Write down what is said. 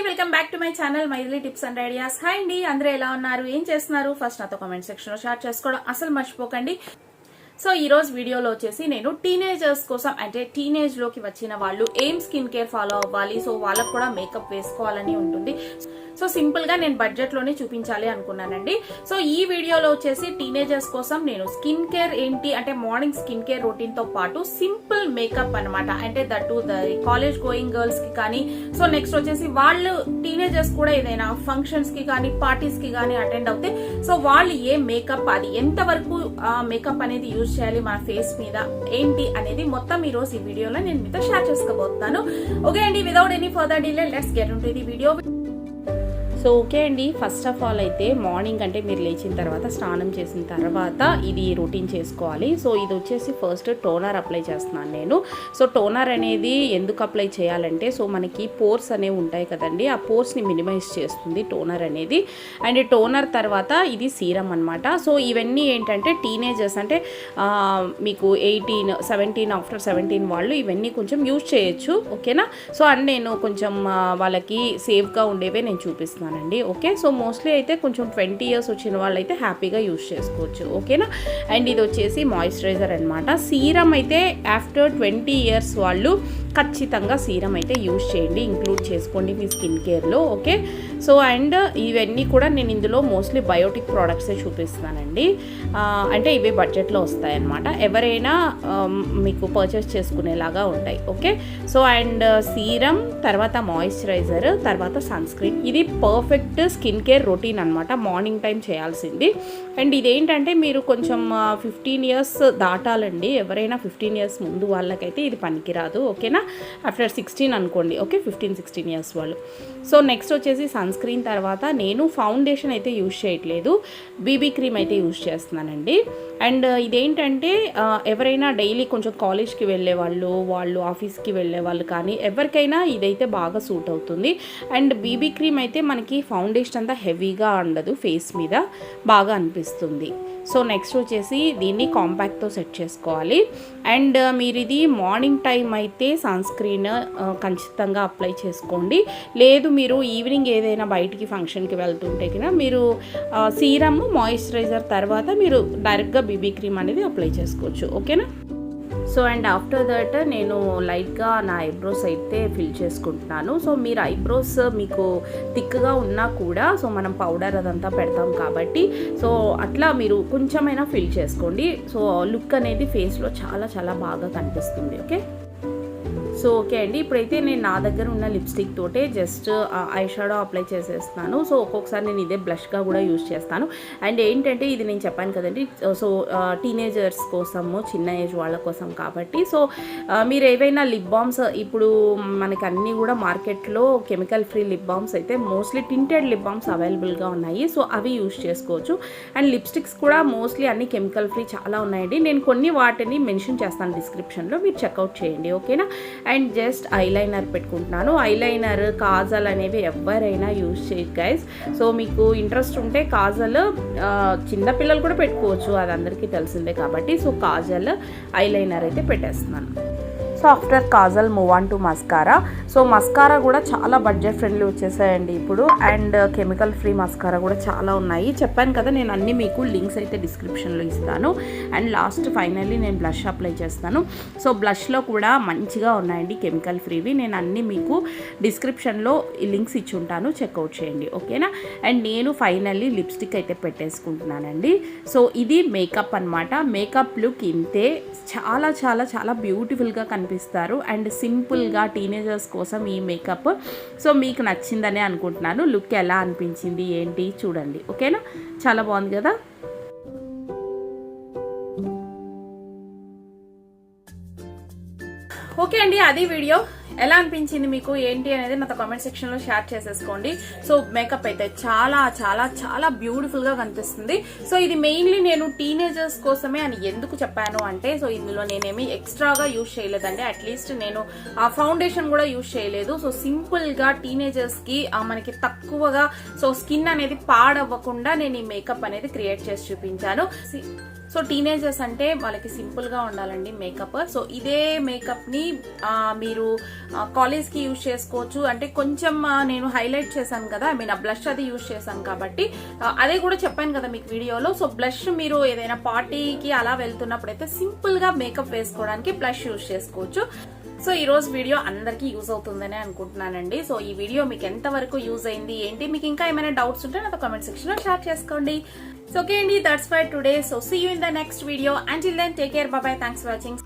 Welcome back to my channel Maithili tips and ideas. Hi అండి, అందరూ ఎలా ఉన్నారు, ఏం చేస్తున్నారు? ఫస్ట్ నాతో కామెంట్ సెక్షన్ లో షేర్ చేసుకోవడం అసలు మర్చిపోకండి. సో ఈ రోజు వీడియోలో వచ్చేసి నేను టీనేజర్స్ కోసం, అంటే టీనేజ్ లోకి వచ్చిన వాళ్ళు ఏం స్కిన్ కేర్ ఫాలో అవ్వాలి, సో వాళ్ళకు కూడా మేకప్ వేసుకోవాలని ఉంటుంది. సో సింపుల్ గా నేను బడ్జెట్ లోనే చూపించాలి అనుకున్నానండి. సో ఈ వీడియోలో వచ్చేసి టీనేజర్స్ కోసం నేను స్కిన్ కేర్ ఏంటి అంటే మార్నింగ్ స్కిన్ కేర్ రొటీన్ తో పాటు సింపుల్ మేకప్ అనమాట, అంటే దట్ కాలేజ్ గోయింగ్ గర్ల్స్ కి కానీ, సో నెక్స్ట్ వచ్చేసి వాళ్ళు టీనేజర్స్ కూడా ఏదైనా ఫంక్షన్స్ కి కానీ పార్టీస్ కి కానీ అటెండ్ అవుతే సో వాళ్ళు ఏ మేకప్, అది ఎంత వరకు మేకప్ అనేది యూజ్ చేయాలి మన ఫేస్ మీద ఏంటి అనేది మొత్తం ఈ రోజు ఈ వీడియోలో నేను మీతో షేర్ చేసుకోబోతున్నాను. ఓకే అండి, without any further delay let's get into the video. So okay అండి, ఫస్ట్ ఆఫ్ ఆల్ అయితే మార్నింగ్ అంటే మీరు లేచిన తర్వాత స్నానం చేసిన తర్వాత ఇది రొటీన్ చేసుకోవాలి. సో ఇది వచ్చేసి ఫస్ట్ టోనర్ అప్లై చేస్తున్నాను నేను. సో టోనర్ అనేది ఎందుకు అప్లై చేయాలంటే, సో మనకి పోర్స్ అనేవి ఉంటాయి కదండి, ఆ పోర్స్ని మినిమైజ్ చేస్తుంది టోనర్ అనేది. అండ్ టోనర్ తర్వాత ఇది సీరం అనమాట. సో ఇవన్నీ ఏంటంటే టీనేజర్స్ అంటే మీకు 18, 17 ఆఫ్టర్ 17 వాళ్ళు ఇవన్నీ కొంచెం యూజ్ చేయొచ్చు. ఓకేనా? సో అండ్ నేను కొంచెం వాళ్ళకి సేఫ్గా ఉండేవే నేను చూపిస్తున్నాను అండి. ఓకే, సో మోస్ట్లీ అయితే కొంచెం 20 years వచ్చిన వాళ్ళు అయితే హ్యాపీగా యూజ్ చేసుకోవచ్చు. ఓకేనా? అండ్ ఇది వచ్చేసి మాయిశ్చరైజర్ అనమాట. సీరం అయితే ఆఫ్టర్ 20 years వాళ్ళు ఖచ్చితంగా సీరం అయితే యూజ్ చేయండి, ఇంక్లూడ్ చేసుకోండి మీ స్కిన్ కేర్లో. ఓకే, సో అండ్ ఇవన్నీ కూడా నేను ఇందులో మోస్ట్లీ బయోటిక్ ప్రోడక్ట్సే చూపిస్తున్నానండి. అంటే ఇవి బడ్జెట్లో వస్తాయన్నమాట, ఎవరైనా మీకు పర్చేస్ చేసుకునేలాగా ఉంటాయి. ఓకే, సో అండ్ సీరం తర్వాత మాయిశ్చరైజర్ తర్వాత సన్ స్క్రీన్. ఇది పర్ఫెక్ట్ స్కిన్ కేర్ రొటీన్ అనమాట, మార్నింగ్ టైం చేయాల్సింది. అండ్ ఇదేంటంటే మీరు కొంచెం 15 years దాటాలండి, ఎవరైనా 15 years ముందు వాళ్ళకైతే ఇది పనికిరాదు. ఓకేనా? ఆఫ్టర్ 16 అనుకోండి. ఓకే, 15-16 years వాళ్ళు. సో నెక్స్ట్ వచ్చేసి సన్ స్క్రీన్ తర్వాత నేను ఫౌండేషన్ అయితే యూజ్ చేయట్లేదు, బీబీ క్రీమ్ అయితే యూజ్ చేస్తున్నానండి. అండ్ ఇదేంటంటే ఎవరైనా డైలీ కొంచెం కాలేజ్కి వెళ్ళే వాళ్ళు ఆఫీస్కి వెళ్ళే వాళ్ళు కానీ ఎవరికైనా ఇదైతే బాగా సూట్ అవుతుంది. అండ్ బీబీ క్రీమ్ అయితే మనకి ఫౌండేషన్ అంతా హెవీగా ఉండదు, ఫేస్ మీద బాగా అనిపిస్తుంది. సో నెక్స్ట్ వచ్చేసి దీన్ని కాంపాక్ట్తో సెట్ చేసుకోవాలి. అండ్ మీరు ఇది మార్నింగ్ టైం అయితే సన్ స్క్రీన్ ఖచ్చితంగా అప్లై చేసుకోండి. లేదు మీరు ఈవినింగ్ ఏదైనా బయటికి ఫంక్షన్కి వెళ్తుంటే కన్నా మీరు సీరమ్ మాయిశ్చరైజర్ తర్వాత మీరు డైరెక్ట్గా బీబీ క్రీమ్ అనేది అప్లై చేసుకోవచ్చు. ఓకేనా? సో అండ్ ఆఫ్టర్ దట్ నేను లైట్గా నా ఐబ్రోస్ అయితే ఫిల్ చేసుకుంటున్నాను. సో మీరు ఐబ్రోస్ మీకు థిక్గా ఉన్నా కూడా సో మనం పౌడర్ అదంతా పెడతాం కాబట్టి సో అట్లా మీరు కొంచెమైనా ఫిల్ చేసుకోండి. సో లుక్ అనేది ఫేస్లో చాలా చాలా బాగా కనిపిస్తుంది. ఓకే, సో ఓకే అండి, ఇప్పుడైతే నేను నా దగ్గర ఉన్న లిప్స్టిక్ తోటే జస్ట్ ఐ షాడో అప్లై చేసేస్తున్నాను. సో ఒక్కొక్కసారి నేను ఇదే బ్లష్గా కూడా యూజ్ చేస్తాను. అండ్ ఏంటంటే ఇది నేను చెప్పాను కదండి, సో టీనేజర్స్ కోసము, చిన్న ఏజ్ వాళ్ళ కోసం కాబట్టి సో మీరు ఏవైనా లిప్ బామ్స్, ఇప్పుడు మనకి అన్నీ కూడా మార్కెట్లో కెమికల్ ఫ్రీ లిప్ బామ్స్ అయితే మోస్ట్లీ టింటెడ్ లిప్ బామ్స్ అవైలబుల్గా ఉన్నాయి. సో అవి యూజ్ చేసుకోవచ్చు. అండ్ లిప్స్టిక్స్ కూడా మోస్ట్లీ అన్ని కెమికల్ ఫ్రీ చాలా ఉన్నాయండి. నేను కొన్ని వాటిని మెన్షన్ చేస్తాను డిస్క్రిప్షన్లో, మీరు చెక్అవుట్ చేయండి. ఓకేనా? అండ్ జస్ట్ ఐలైనర్ పెట్టుకుంటున్నాను. ఐలైనర్, కాజల్ అనేవి ఎవరైనా యూజ్ చేయరు గైస్. సో మీకు ఇంట్రెస్ట్ ఉంటే కాజల్ చిన్నపిల్లలు కూడా పెట్టుకోవచ్చు, అది అందరికీ తెలిసిందే కాబట్టి సో కాజల్, ఐలైనర్ అయితే పెట్టేస్తున్నాను. So after Kajal move on to mascara. So mascara కూడా చాలా బడ్జెట్ ఫ్రెండ్లీ వచ్చేసాయండి ఇప్పుడు. అండ్ కెమికల్ ఫ్రీ మస్కారా కూడా చాలా ఉన్నాయి, చెప్పాను కదా నేను అన్నీ మీకు లింక్స్ అయితే డిస్క్రిప్షన్లో ఇస్తాను. అండ్ లాస్ట్ ఫైనల్లీ నేను బ్లష్ అప్లై చేస్తాను. సో బ్లష్లో కూడా మంచిగా ఉన్నాయండి కెమికల్ ఫ్రీవి, నేను అన్నీ మీకు డిస్క్రిప్షన్లో లింక్స్ ఇచ్చి ఉంటాను, చెక్అవుట్ చేయండి. ఓకేనా? అండ్ నేను ఫైనల్లీ లిప్స్టిక్ అయితే పెట్టేసుకుంటున్నానండి. సో ఇది మేకప్ అనమాట. మేకప్ లుక్ ఇంతే, చాలా చాలా చాలా బ్యూటిఫుల్గా కనిపిస్తారు. అండ్ సింపుల్గా టీనేజర్స్ కోసం ఈ మేకప్. సో మీకు నచ్చిందనే అనుకుంటున్నాను. లుక్ ఎలా అనిపించింది ఏంటి చూడండి. ఓకేనా? చాలా బాగుంది కదా. ఓకే అండి, అది వీడియో. ఎలా అనిపించింది మీకు ఏంటి అనేది నాతో కామెంట్ సెక్షన్ లో షేర్ చేసేసుకోండి. సో మేకప్ అయితే చాలా చాలా చాలా బ్యూటిఫుల్ గా కనిపిస్తుంది. సో ఇది మెయిన్లీ నేను టీనేజర్స్ కోసమే అని ఎందుకు చెప్పాను అంటే, సో ఇందులో నేనేమి ఎక్స్ట్రాగా యూజ్ చేయలేదండి. అట్లీస్ట్ నేను ఆ ఫౌండేషన్ కూడా యూజ్ చేయలేదు. సో సింపుల్ గా టీనేజర్స్ కి మనకి తక్కువగా సో స్కిన్ అనేది పాడవ్వకుండా నేను ఈ మేకప్ అనేది క్రియేట్ చేసి చూపించాను. సో టీనేజర్స్ అంటే వాళ్ళకి సింపుల్ గా ఉండాలండి మేకప్. సో ఇదే మేకప్ ని మీరు కాలేజ్ కి యూజ్ చేసుకోవచ్చు. అంటే కొంచెం నేను హైలైట్ చేశాను కదా, ఐ మీన్ బ్లష్ అది యూజ్ చేశాను కాబట్టి అదే కూడా చెప్పాను కదా మీకు వీడియోలో. సో బ్లష్ మీరు ఏదైనా పార్టీకి అలా వెళ్తున్నప్పుడు అయితే సింపుల్ గా మేకప్ వేసుకోవడానికి బ్లష్ యూజ్ చేసుకోవచ్చు. సో ఈ రోజు వీడియో అందరికీ యూజ్ అవుతుందని అనుకుంటున్నానండి. సో ఈ వీడియో మీకు ఎంత వరకు యూజ్ అయింది ఏంటి, మీకు ఇంకా ఏమైనా డౌట్స్ ఉంటే నాతో కామెంట్ సెక్షన్ లో షేర్ చేసుకోండి. సో ఓకే అండి, that's for today. So see you in the next video. Until then take care, bye bye, thanks for watching.